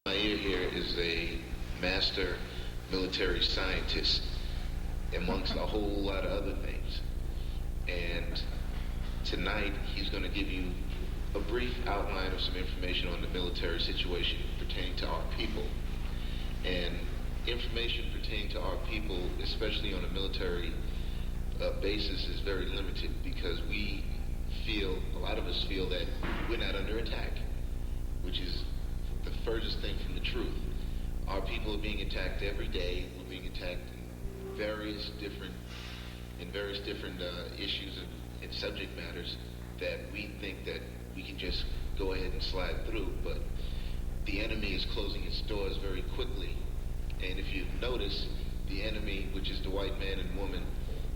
My ear here is a master military scientist, amongst a whole lot of other things. And tonight he's going to give you a brief outline of some information on the military situation pertaining to our people. And information pertaining to our people, especially on a military basis, is very limited because a lot of us feel that we're not under attack, which is the furthest thing from the truth. Our people are being attacked every day. We're being attacked in various different issues and subject matters that we think that we can just go ahead and slide through. But the enemy is closing its doors very quickly. And if you notice, the enemy, which is the white man and woman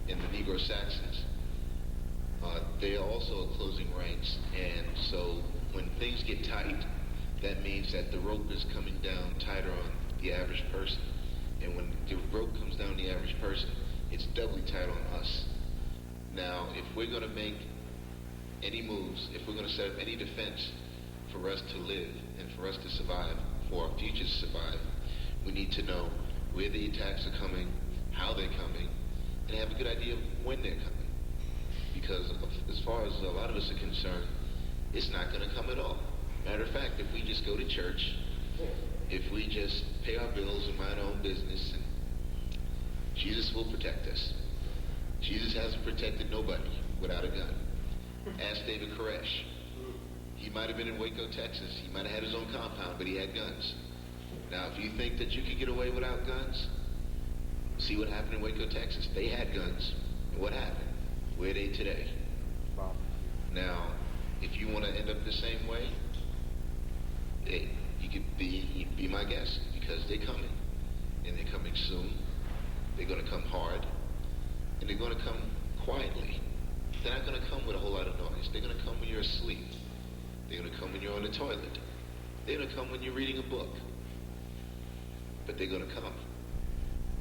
and the Negro Saxons, they are also closing ranks. And so when things get tight, that means that the rope is coming down tighter on the average person. And when the rope comes down the average person, it's doubly tight on us. Now, if we're going to make any moves, if we're going to set up any defense for us to live and for us to survive, for our future to survive, we need to know where the attacks are coming, how they're coming, and have a good idea of when they're coming. Because as far as a lot of us are concerned, it's not going to come at all. Matter of fact, if we just go to church, if we just pay our bills and mind our own business, and Jesus will protect us. Jesus hasn't protected nobody without a gun. Ask David Koresh. He might have been in Waco, Texas. He might have had his own compound, but he had guns. Now, if you think that you can get away without guns, see what happened in Waco, Texas. They had guns. And what happened? Where are they today? Wow. Now, if you want to end up the same way, hey, you could be my guest, because they're coming. And they're coming soon. They're going to come hard. And they're going to come quietly. They're not going to come with a whole lot of noise. They're going to come when you're asleep. They're going to come when you're on the toilet. They're going to come when you're reading a book. But they're going to come.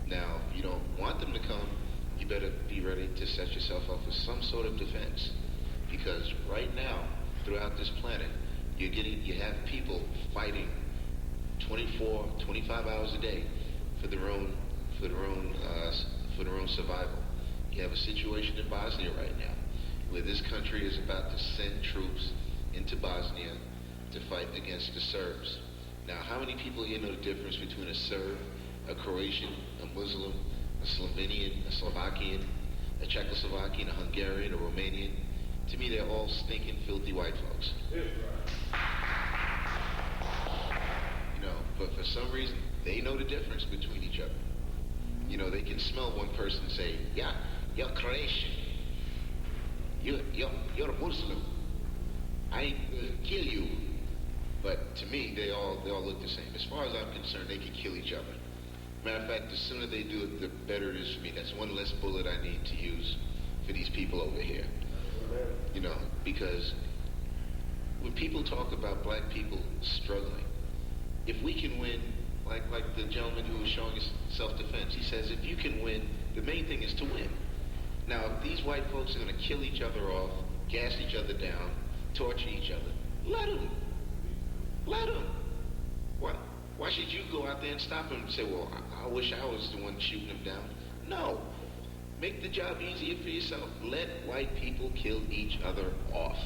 Now, if you don't want them to come, you better be ready to set yourself up with some sort of defense. Because right now, throughout this planet, you have people fighting 24, 25 hours a day for their own survival. You have a situation in Bosnia right now, where this country is about to send troops into Bosnia to fight against the Serbs. Now, how many people here know the difference between a Serb, a Croatian, a Muslim, a Slovenian, a Slovakian, a Czechoslovakian, a Hungarian, a Romanian? To me, they're all stinking, filthy white folks. But for some reason, they know the difference between each other. They can smell one person and say, yeah, you're Croatian. You're a Muslim. I will kill you. But to me, they all look the same. As far as I'm concerned, they can kill each other. Matter of fact, the sooner they do it, the better it is for me. That's one less bullet I need to use for these people over here. Because when people talk about black people struggling, if we can win, like the gentleman who was showing us self-defense, he says, if you can win, the main thing is to win. Now, if these white folks are going to kill each other off, gas each other down, torture each other, let them. Let them. Why should you go out there and stop them and say, well, I wish I was the one shooting them down? No. Make the job easier for yourself. Let white people kill each other off.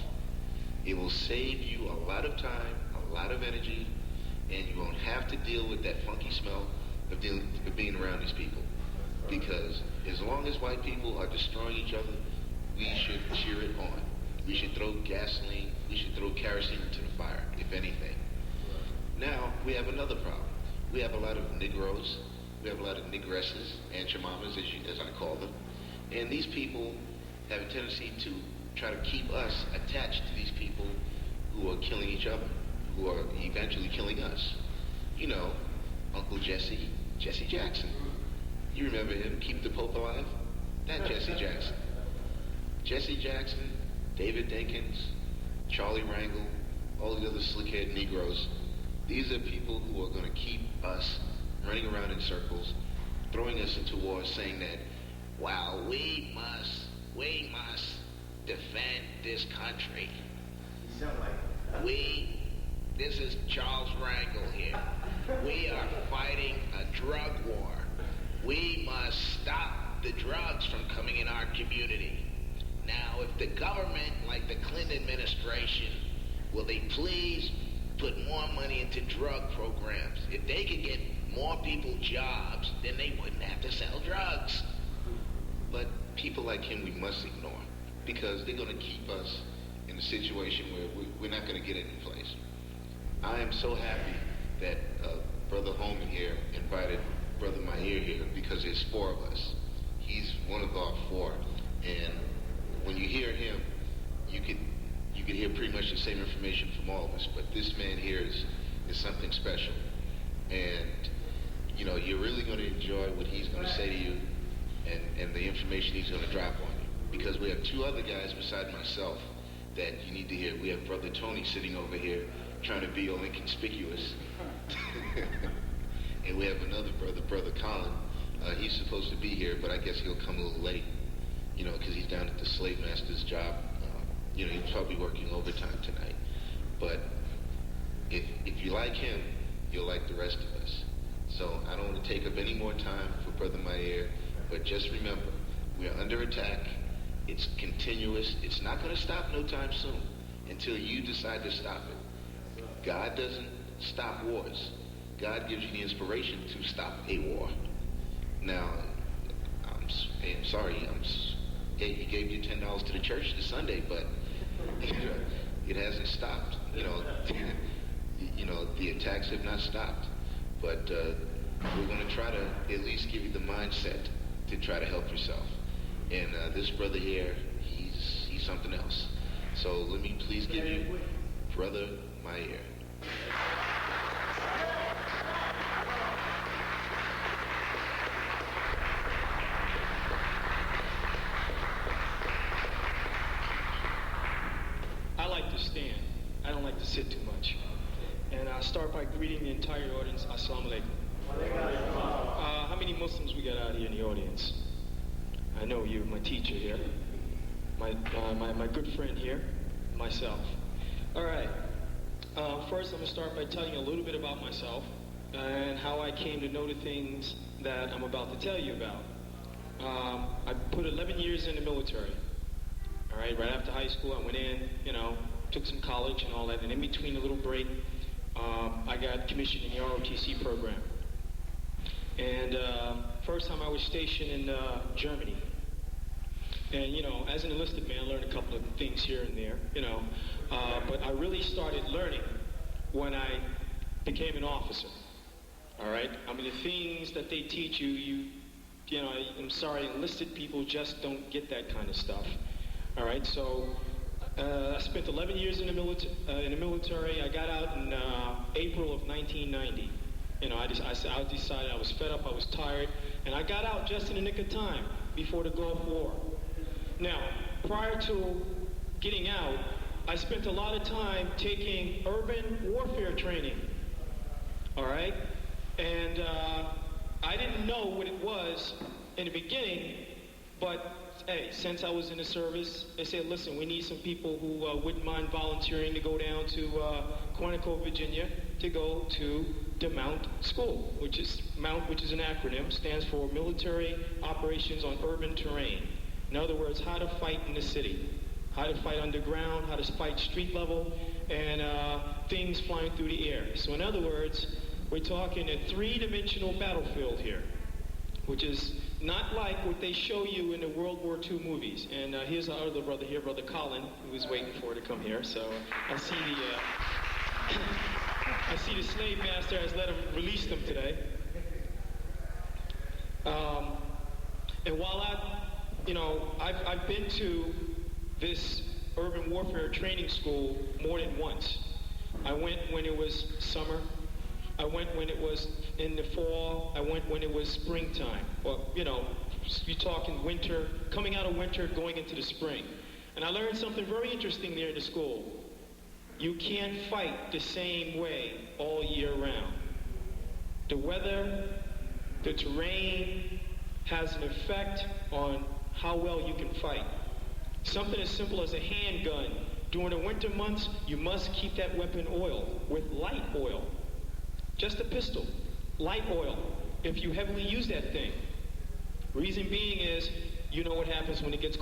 It will save you a lot of time, a lot of energy, and you won't have to deal with that funky smell of being around these people. Because as long as white people are destroying each other, we should cheer it on. We should throw gasoline, we should throw kerosene into the fire, if anything. Now, we have another problem. We have a lot of Negroes, we have a lot of Negresses, and Chamamas, as I call them. And these people have a tendency to try to keep us attached to these people who are killing each other, who are eventually killing us. Uncle Jesse Jackson. You remember him, Keep the Pope Alive? That Jesse Jackson. Jesse Jackson, David Dinkins, Charlie Rangel, all the other slick-haired Negroes. These are people who are going to keep us running around in circles, throwing us into war, saying that, well, we must defend this country. You sound like This is Charles Rangel here. drug war. We must stop the drugs from coming in our community. Now, if the government, like the Clinton administration, will they please put more money into drug programs? If they could get more people jobs, then they wouldn't have to sell drugs. But people like him we must ignore, because they're going to keep us in a situation where we're not going to get it in place. I am so happy that Brother Holman here invited Brother Maher here, because there's four of us. He's one of our four, and when you hear him, you could hear pretty much the same information from all of us. But this man here is something special, and you know, you're really going to enjoy what he's going to say to you, and the information he's going to drop on you. Because we have two other guys beside myself that you need to hear. We have Brother Tony sitting over here trying to be all inconspicuous. And we have another brother, Brother Colin. He's supposed to be here, but I guess he'll come a little late, you know, because he's down at the slave master's job. You know, he's probably working overtime tonight. But if you like him, you'll like the rest of us. So I don't want to take up any more time for Brother Maher, but just remember, we are under attack. It's continuous. It's not going to stop no time soon until you decide to stop it. God doesn't stop wars. God gives you the inspiration to stop a war. Now, I'm sorry. He gave you $10 to the church this Sunday, but it hasn't stopped. You know, the attacks have not stopped. But we're going to try to at least give you the mindset to try to help yourself. And this brother here, he's something else. So let me please give you Brother Maher. I like to stand. I don't like to sit too much. And I'll start by greeting the entire audience. Assalamu alaikum. How many Muslims we got out here in the audience? I know you, my teacher here, my good friend here, myself. All right. First, I'm going to start by telling you a little bit about myself and how I came to know the things that I'm about to tell you about. I put 11 years in the military. All right. Right after high school, I went in, you know, took some college and all that, and in between a little break, I got commissioned in the ROTC program. And first time I was stationed in Germany. And, you know, as an enlisted man, I learned a couple of things here and there, you know. But I really started learning when I became an officer. All right? I mean, the things that they teach you, you know, I'm sorry, enlisted people just don't get that kind of stuff. All right? So I spent 11 years in the military. I got out in April of 1990. You know, I decided I was fed up, I was tired, and I got out just in the nick of time before the Gulf War. Now, prior to getting out, I spent a lot of time taking urban warfare training, all right? And I didn't know what it was in the beginning, but hey, since I was in the service, they said, listen, we need some people who wouldn't mind volunteering to go down to Quantico, Virginia, to go to the Mount School, which is an acronym, stands for Military Operations on Urban Terrain. In other words, how to fight in the city, how to fight underground, how to fight street level, and things flying through the air. So in other words, we're talking a three-dimensional battlefield here, which is not like what they show you in the World War II movies. And here's our other brother here, Brother Colin, who was waiting for to come here. So I see the slave master has let him release them today. And while I've been to this urban warfare training school more than once. I went when it was summer. I went when it was in the fall. I went when it was springtime. Well, you know, you're talking winter, coming out of winter, going into the spring. And I learned something very interesting there in the school. You can't fight the same way all year round. The weather, the terrain has an effect on how well you can fight. Something as simple as a handgun. During the winter months, you must keep that weapon oiled with light oil. Just a pistol, light oil. if you heavily use that thing. Reason being is, you know what happens when it gets